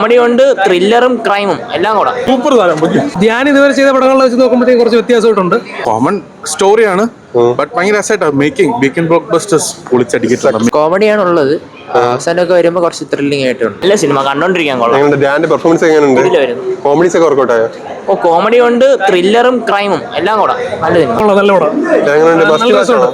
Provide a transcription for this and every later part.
Comedy കൊണ്ട് ത്രില്ലറും ക്രൈമും എല്ലാം കൂടെ സൂപ്പർ താരം. ധ്യാൻ ഇതുവരെ ചെയ്ത പടങ്ങളിൽ വെച്ച് നോക്കുമ്പോഴത്തേക്കും കുറച്ച് വ്യത്യാസമായിട്ടുണ്ട്. കോമൺ സ്റ്റോറിയാണ്, ബട്ട് ഭയങ്കര രസമായിട്ടാണ് മേക്കിംഗ്. വീക്കെൻഡ് ബ്ലോക്ക് ബസ്റ്റേഴ്സ് പൊളിച്ചടിക്കിട്ടുണ്ട്. കോമഡിയാണുള്ളത്. അവസാനമൊക്കെ വരുമ്പോൾ കുറച്ച് ത്രില്ലിംഗ് ആയിട്ടുണ്ട്. നല്ല സിനിമ കണ്ടോണ്ടിരിക്കാൻ കൊള്ളാം. ധ്യാന്റെ പെർഫോമൻസ് എങ്ങനെയുണ്ട്? കോമഡീസ് ഒക്കെ വർക്കൗട്ട് ആയോ? കോമഡി കൊണ്ട് ത്രില്ലറും ക്രൈമും എല്ലാം കൂടെ നല്ല സിനിമ. നല്ല പടം. എങ്ങനെയുണ്ട്? മസ്റ്റ് വാച്ച് ആണോ?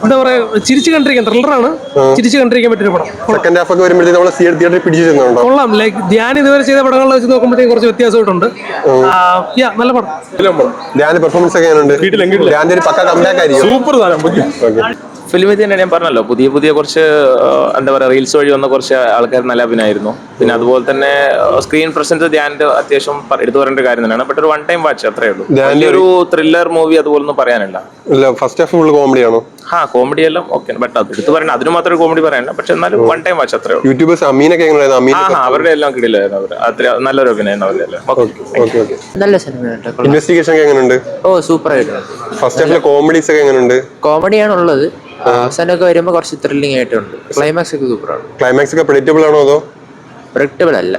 എന്താ പറയാ, ചിരിച്ചു കണ്ടിരിക്കാൻ ത്രില്ലറാണ്. ചിരിച്ചു കണ്ടിരിക്കാൻ പറ്റിയ പടം. സെക്കൻഡ് ഹാഫ് ഒക്കെ വരുമ്പോഴത്തേക്ക് നമ്മൾ തിയേറ്ററിൽ പിടിച്ചിരുന്നുണ്ടോ? കൊള്ളാം. ലൈക്ക് ധ്യാൻ ഇതുവരെ ചെയ്ത പടങ്ങളിൽ വെച്ച് നോക്കുമ്പോഴത്തേക്കും കുറച്ച് വ്യത്യാസമായിട്ടുണ്ട്. നല്ല പടം. ധ്യാന്റെ പെർഫോമൻസ് ഒക്കെ എങ്ങനെയുണ്ട്? ധ്യാന്റെ ഒരു പക്ക കംബാക്ക് ആയിരിക്കും. സൂപ്പർ താരം. ഫിലിമിൽ തന്നെ ഞാൻ പറഞ്ഞല്ലോ, പുതിയ കുറച്ച് എന്താ പറയുക, റീൽസ് വഴി വന്ന കുറച്ച് ആൾക്കാർ നല്ല അഭിനയമായിരുന്നു. പിന്നെ അതുപോലെ തന്നെ സ്ക്രീൻ പ്രസൻസ് ധ്യാൻ്റെ അത്യാവശ്യം എടുത്തു പറയേണ്ട ഒരു കാര്യം തന്നെയാണ്. ബട്ട് ഒരു വൺ ടൈം വാച്ച് അത്രേ ഉള്ളൂ. ഒരു ത്രില്ലർ മൂവി അതുപോലൊന്നും പറയാനില്ല. ഫസ്റ്റ് ഹാഫ് ഫുൾ കോമഡിയാണോ? കോമഡി എല്ലാം ഓക്കെ, ബട്ട് അത് എടുത്ത് പറയണം, അതിന് മാത്രമേ കോമഡി പറയാനില്ല. പക്ഷെ എന്നാലും വൺ ടൈം വാച്ച് അത്രേ ഉള്ളൂ. യൂട്യൂബേഴ്സ് അമീനൊക്കെ എങ്ങനെയായിരുന്നു? അവരുടെ എല്ലാം കിടിലായിരുന്നു. അവർ അത്ര നല്ലൊരു അഭിനയം അവരുടെ എല്ലാം. നല്ല സിനിമയുണ്ട്. ഇൻവെസ്റ്റിഗേഷൻ ഒക്കെ എങ്ങനെയുണ്ട്? സൂപ്പർ ആയിട്ട്. ഫസ്റ്റ് ഹാഫിലെ കോമഡീസ് ഒക്കെ എങ്ങനെയുണ്ട്? കോമഡിയാണുള്ളത്. അവസാനമൊക്കെ വരുമ്പോൾ കുറച്ച് ത്രില്ലിംഗ് ആയിട്ടുണ്ട്. ക്ലൈമാക്സ് ഒക്കെ സൂപ്പറാണ്. ക്ലൈമാക്സ് ഒക്കെ പ്രെഡിക്റ്റബിൾ ആണോ അതോ? പ്രഡിക്റ്റബിൾ അല്ല.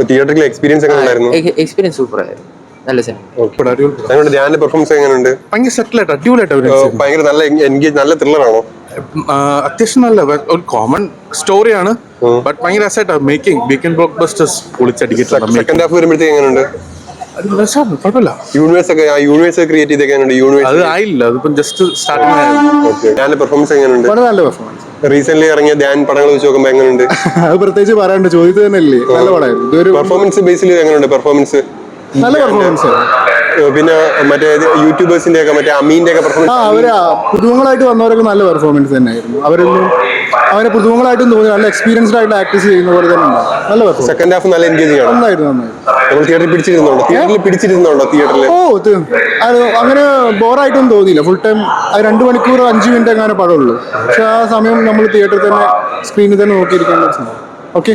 തിയേറ്ററിലെ എക്സ്പീരിയൻസ് എങ്ങനെ ഉണ്ടായിരുന്നു? എക്സ്പീരിയൻസ് സൂപ്പറായിരുന്നു. നല്ല സിനിമ. ധ്യാന്റെ പെർഫോമൻസ് എങ്ങനെയുണ്ട്? ഭയങ്കര സെറ്റിലായിട്ട് അടിപൊളിയായിട്ട്. ഭയങ്കര നല്ല എൻഗേജ്, നല്ല ത്രില്ലർ ആണോ? അത്യാവശ്യം നല്ല ഒരു കോമൺ സ്റ്റോറിയാണ്, ബട്ട് ഭയങ്കര രസമായിട്ടാണ് മേക്കിംഗ്. വീക്കെൻഡ് ബ്ലോക്ക് ബസ്റ്റേഴ്സ് പൊളിച്ചടിക്കിട്ടുണ്ട്. സെക്കൻഡ് ഹാഫ് വരുമ്പോഴത്തേക്ക് എങ്ങനെയുണ്ട്? കുഴപ്പമില്ല. യൂണിവേഴ്സ് ക്രിയേറ്റ് ചെയ്തൊക്കെയാണ്. അത് ആയില്ല, അതിപ്പം ജസ്റ്റ് സ്റ്റാർട്ടിംഗ്. ധ്യാന്റെ പെർഫോമൻസ് എങ്ങനെയുണ്ട്? നല്ല പെർഫോമൻസ്. റീസെന്റ് ഇറങ്ങിയ ധ്യാൻ പടങ്ങൾ വെച്ച് നോക്കുമ്പോൾ എങ്ങനെയുണ്ട്? അത് പ്രത്യേകിച്ച് പറയാണ്ട് ചോദിച്ചത് തന്നെയല്ലേ. നല്ല പടമായിരുന്നു. ഇതൊരു പെർഫോമൻസ് ബേസിൽ എങ്ങനെയുണ്ട്? പെർഫോമൻസ് നല്ല പെർഫോമൻസ്. പിന്നെ മറ്റേ യൂട്യൂബേഴ്സിന്റെ ഒക്കെ മറ്റേ അമീന്റെ ഒക്കെ പെർഫോമൻസ്. അവര് പുതുമുഖങ്ങളായിട്ട് വന്നവരൊക്കെ നല്ല പെർഫോമൻസ് തന്നെയായിരുന്നു. അവരെ പുതുമുഖങ്ങളായിട്ടും തോന്നി നല്ല എക്സ്പീരിയൻസ്ഡ് ആയിട്ട് ആക്ടീവ് ചെയ്യുന്ന പോലെ തന്നെ നല്ല പെർഫോമൻസ്. സെക്കൻഡ് ഹാഫ് നല്ല എൻഗേജിംഗ് ആണ്. നന്നായിരുന്നു. നമ്മൾ തിയേറ്ററിൽ പിടിച്ചിരുന്നുണ്ടോ? തിയേറ്ററിൽ അത് അങ്ങനെ ബോറായിട്ടൊന്നും തോന്നിയില്ല. ഫുൾ ടൈം 2 മണിക്കൂർ 5 മിനിറ്റ് അങ്ങനെ പടമുള്ളൂ. പക്ഷെ ആ സമയം നമ്മൾ തിയേറ്ററിൽ തന്നെ സ്ക്രീനിൽ തന്നെ നോക്കിയിരിക്കേണ്ട ഒരു സമയം. ഓക്കെ,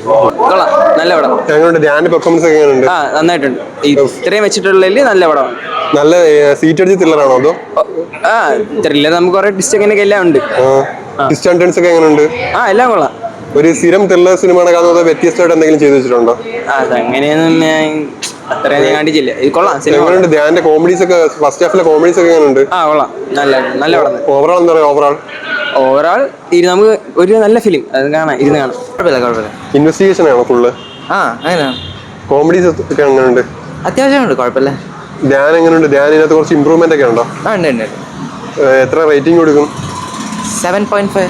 നല്ല പടം. ഞങ്ങളുടെ ധ്യാന്റെ പെർഫോമൻസ് ഒക്കെ എങ്ങനെയുണ്ട്? നന്നായിട്ടുണ്ട്. ഇത്രയും വെച്ചിട്ടുള്ളതിൽ നല്ല പടം. നല്ല സീറ്റ് അടിച്ച് ത്രില്ലറാണോ അതോ? ത്രില്ലർ നമുക്ക് കുറെ ഡിസ്റ്റൻസ് ഒക്കെ എല്ലാം ഉണ്ട്. ഡിസ്റ്റൻസ് ഒക്കെ എങ്ങനെയുണ്ട്? എല്ലാം കൊള്ളാം. ഒരു സ്ഥിരം ത്രില്ലർ സിനിമ കാണുന്നത് വ്യത്യസ്തമായിട്ട് എന്തെങ്കിലും ചെയ്തു വെച്ചിട്ടുണ്ടോ? അതങ്ങനെയൊന്നും അത്രയും കണ്ടിട്ടില്ല. ഇത് കൊള്ളാം. എങ്ങനെയുണ്ട് ധ്യാന്റെ കോമഡീസ് ഒക്കെ? ഫസ്റ്റ് ഹാഫിലെ കോമഡീസ് ഒക്കെ എങ്ങനെയുണ്ട്? കൊള്ളാം. നല്ല പടം. ഓവറോൾ എന്താ പറയുക? ഓവറോൾ നമുക്ക് ഒരു നല്ല ഫിലിം അത് ഇരുന്ന് കാണാം. കുഴപ്പമില്ല. ഇൻവെസ്റ്റിഗേഷൻ ആണോ ഫുള്ള്? അങ്ങനെയാണ്. കോമഡീസ് ഒക്കെ എങ്ങനെയുണ്ട്? അത്യാവശ്യമുണ്ട്. കുഴപ്പമില്ല. ധ്യാൻ എങ്ങനെയുണ്ട്? ധ്യാൻ ഇതിനകത്ത് കുറച്ച് ഇമ്പ്രൂവ്മെന്റ് ഒക്കെ ഉണ്ടോ? ഉണ്ട്. എത്ര റേറ്റിംഗ് കൊടുക്കും? 7.5.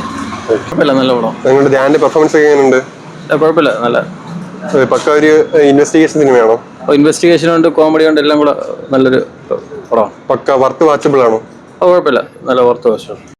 നല്ല പടം. നിങ്ങളുടെ ധ്യാന്റെ പെർഫോമൻസ് ഒക്കെ എങ്ങനെയുണ്ട്? കുഴപ്പമില്ല, നല്ല പക്ക ഒരു ഇൻവെസ്റ്റിഗേഷൻ സിനിമയാണോ? ഇൻവെസ്റ്റിഗേഷൻ ഉണ്ട്, കോമഡി ഉണ്ട്, എല്ലാം കൂടെ നല്ലൊരു പടം. പക്ക വർത്ത് വാച്ചബിൾ ആണോ? കുഴപ്പമില്ല, നല്ല വർത്ത് വാച്ച്.